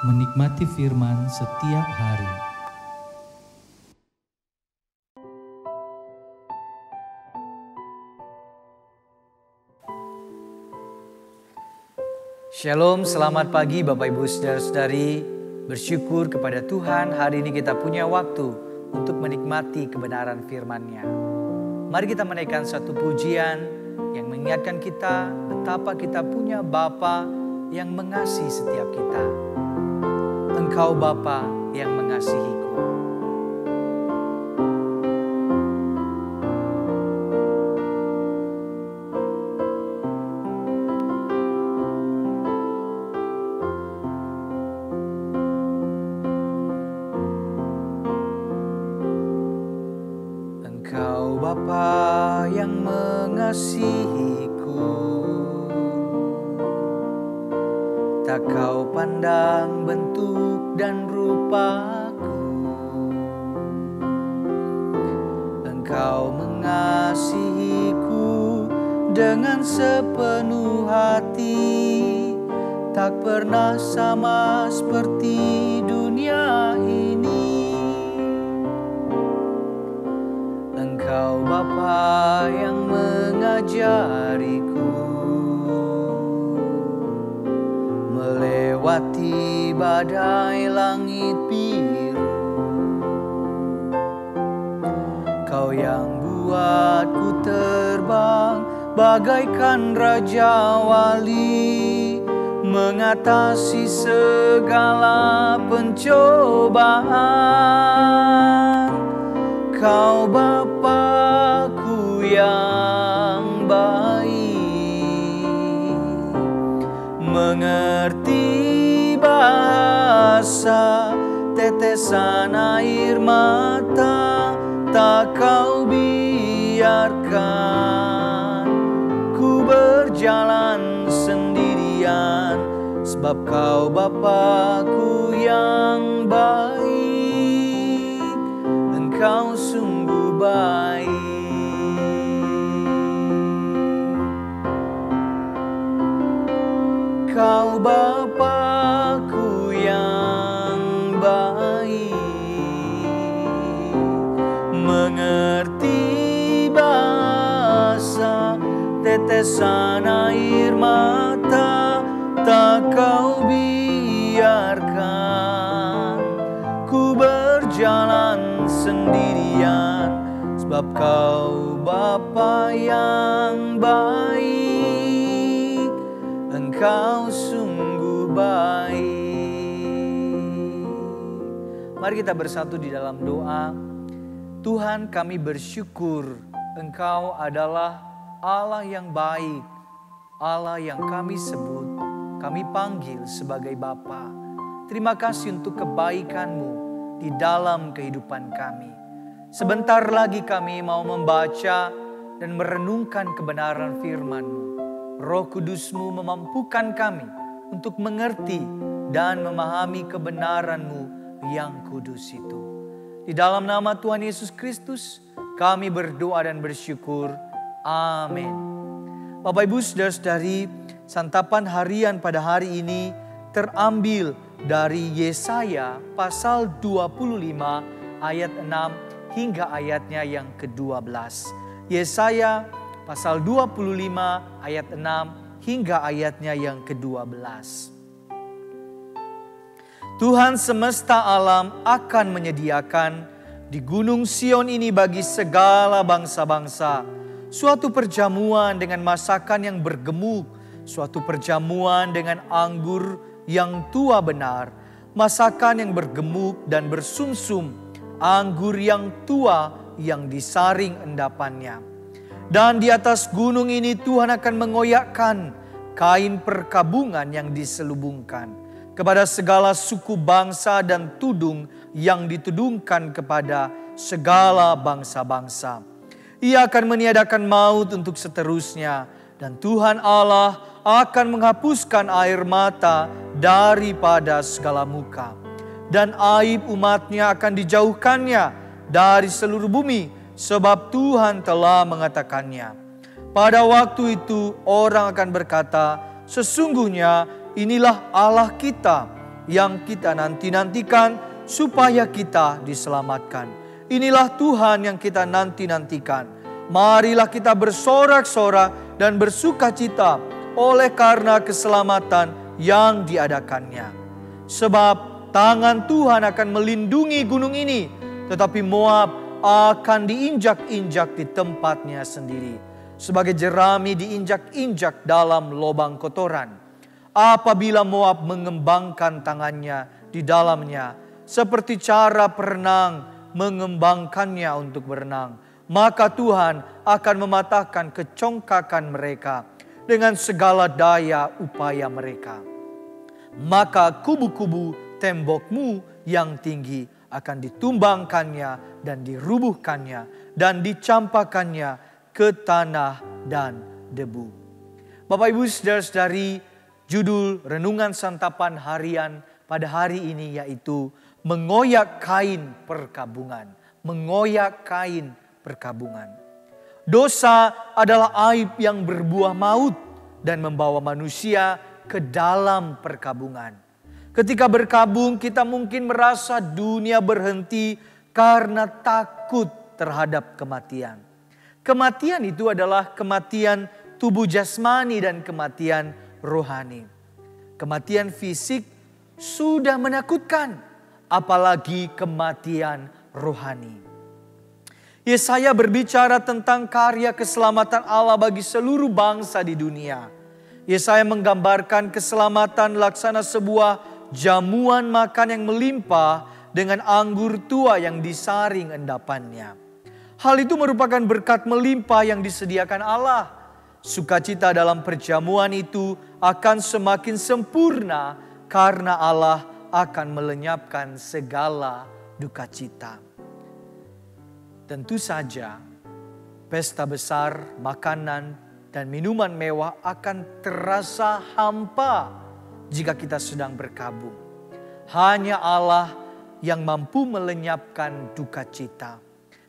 menikmati firman setiap hari. Shalom, selamat pagi Bapak Ibu Saudara-saudari. Bersyukur kepada Tuhan hari ini kita punya waktu untuk menikmati kebenaran firman-Nya. Mari kita menaikkan satu pujian yang mengingatkan kita betapa kita punya Bapa yang mengasihi setiap kita. Engkau Bapa yang mengasihiku. Engkau Bapa yang mengasihiku, tak kau pandang bentuk dan rupaku. Engkau mengasihiku dengan sepenuh hati, tak pernah sama seperti dunia ini. Engkau Bapa yang mengajariku melewati badai langit biru. Kau yang buatku terbang bagaikan raja wali, mengatasi segala pencobaan. Kau Bapa-Ku yang baik, mengerti bahasa tetesan air mata, tak kau biarkan ku berjalan sendirian, sebab kau Bapa-Ku yang baik. Engkau sungguh baik. Kau Bapa-Ku yang baik, mengerti bahasa tetesan air mata, tak kau biarkan ku berjalan sendirian, sebab kau Bapa yang baik. Engkau sungguh baik. Mari kita bersatu di dalam doa. Tuhan, kami bersyukur Engkau adalah Allah yang baik, Allah yang kami sebut, kami panggil sebagai Bapa. Terima kasih untuk kebaikan-Mu di dalam kehidupan kami. Sebentar lagi kami mau membaca dan merenungkan kebenaran firman-Mu. Roh Kudus-Mu memampukan kami untuk mengerti dan memahami kebenaran-Mu yang kudus itu. Di dalam nama Tuhan Yesus Kristus kami berdoa dan bersyukur. Amin. Bapak Ibu Saudara-saudari, santapan harian pada hari ini terambil dari Yesaya pasal 25 ayat 6 hingga ayatnya yang ke-12. Yesaya pasal 25 ayat 6 hingga ayatnya yang ke-12. Tuhan semesta alam akan menyediakan di Gunung Sion ini bagi segala bangsa-bangsa suatu perjamuan dengan masakan yang bergemuk, suatu perjamuan dengan anggur yang tua benar, masakan yang bergemuk dan bersumsum, anggur yang tua yang disaring endapannya. Dan di atas gunung ini Tuhan akan mengoyakkan kain perkabungan yang diselubungkan kepada segala suku bangsa dan tudung yang ditudungkan kepada segala bangsa-bangsa. Ia akan meniadakan maut untuk seterusnya, dan Tuhan Allah akan menghapuskan air mata daripada segala muka. Dan aib umatnya akan dijauhkannya dari seluruh bumi, sebab Tuhan telah mengatakannya. Pada waktu itu orang akan berkata, sesungguhnya inilah Allah kita, yang kita nanti-nantikan supaya kita diselamatkan. Inilah Tuhan yang kita nanti-nantikan. Marilah kita bersorak-sorak dan bersukacita oleh karena keselamatan yang diadakannya. Sebab tangan Tuhan akan melindungi gunung ini, tetapi Moab akan diinjak-injak di tempatnya sendiri. Sebagai jerami diinjak-injak dalam lubang kotoran. Apabila Moab mengembangkan tangannya di dalamnya, seperti cara perenang mengembangkannya untuk berenang, maka Tuhan akan mematahkan kecongkakan mereka dengan segala daya upaya mereka. Maka kubu-kubu tembokmu yang tinggi akan ditumbangkannya dan dirubuhkannya dan dicampakkannya ke tanah dan debu. Bapak Ibu saudara-saudari, judul renungan santapan harian pada hari ini yaitu mengoyak kain perkabungan. Mengoyak kain perkabungan. Dosa adalah aib yang berbuah maut dan membawa manusia ke dalam perkabungan. Ketika berkabung, kita mungkin merasa dunia berhenti karena takut terhadap kematian. Kematian itu adalah kematian tubuh jasmani dan kematian rohani. Kematian fisik sudah menakutkan, apalagi kematian rohani. Yesaya berbicara tentang karya keselamatan Allah bagi seluruh bangsa di dunia. Yesaya menggambarkan keselamatan laksana sebuah jamuan makan yang melimpah dengan anggur tua yang disaring endapannya. Hal itu merupakan berkat melimpah yang disediakan Allah. Sukacita dalam perjamuan itu akan semakin sempurna karena Allah akan melenyapkan segala duka cita. Tentu saja pesta besar, makanan dan minuman mewah akan terasa hampa jika kita sedang berkabung. Hanya Allah yang mampu melenyapkan duka cita.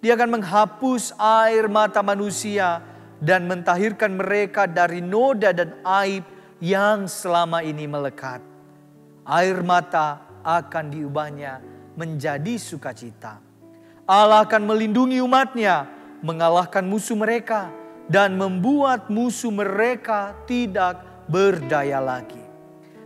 Dia akan menghapus air mata manusia dan mentahirkan mereka dari noda dan aib yang selama ini melekat. Air mata akan diubahnya menjadi sukacita. Allah akan melindungi umatnya, mengalahkan musuh mereka, dan membuat musuh mereka tidak berdaya lagi.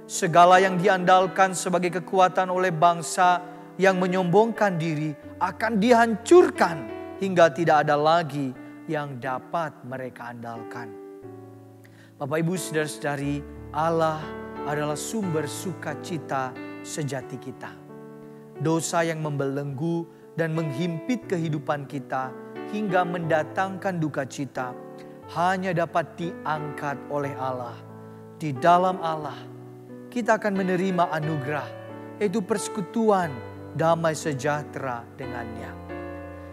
Segala yang diandalkan sebagai kekuatan oleh bangsa yang menyombongkan diri akan dihancurkan hingga tidak ada lagi yang dapat mereka andalkan. Bapak Ibu saudara-saudari, Allah adalah sumber sukacita sejati kita. Dosa yang membelenggu dan menghimpit kehidupan kita hingga mendatangkan duka cita hanya dapat diangkat oleh Allah. Di dalam Allah kita akan menerima anugerah, yaitu persekutuan damai sejahtera dengannya.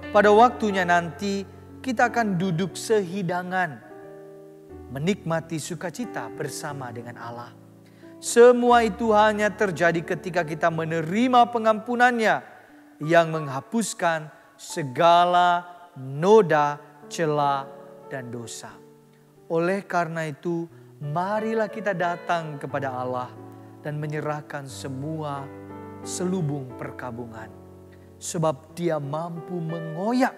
Pada waktunya nanti kita akan duduk sehidangan menikmati sukacita bersama dengan Allah. Semua itu hanya terjadi ketika kita menerima pengampunannya yang menghapuskan segala noda, celah, dan dosa. Oleh karena itu, marilah kita datang kepada Allah dan menyerahkan semua selubung perkabungan. Sebab Dia mampu mengoyak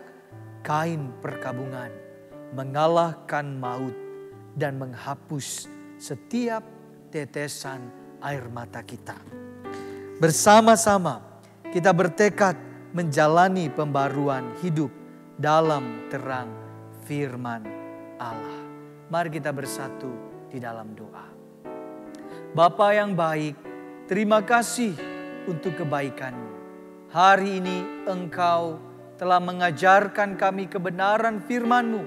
kain perkabungan, mengalahkan maut, dan menghapus setiap tetesan air mata kita. Bersama-sama kita bertekad menjalani pembaruan hidup dalam terang firman Allah. Mari kita bersatu di dalam doa. Bapa yang baik, terima kasih untuk kebaikan-Mu. Hari ini Engkau telah mengajarkan kami kebenaran firman-Mu.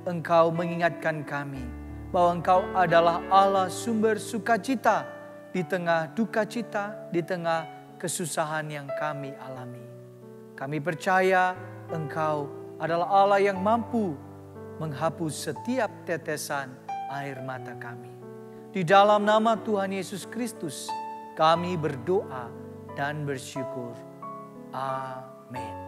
Engkau mengingatkan kami bahwa Engkau adalah Allah sumber sukacita di tengah duka cita, di tengah kesusahan yang kami alami. Kami percaya Engkau adalah Allah yang mampu menghapus setiap tetesan air mata kami. Di dalam nama Tuhan Yesus Kristus kami berdoa dan bersyukur. Amin.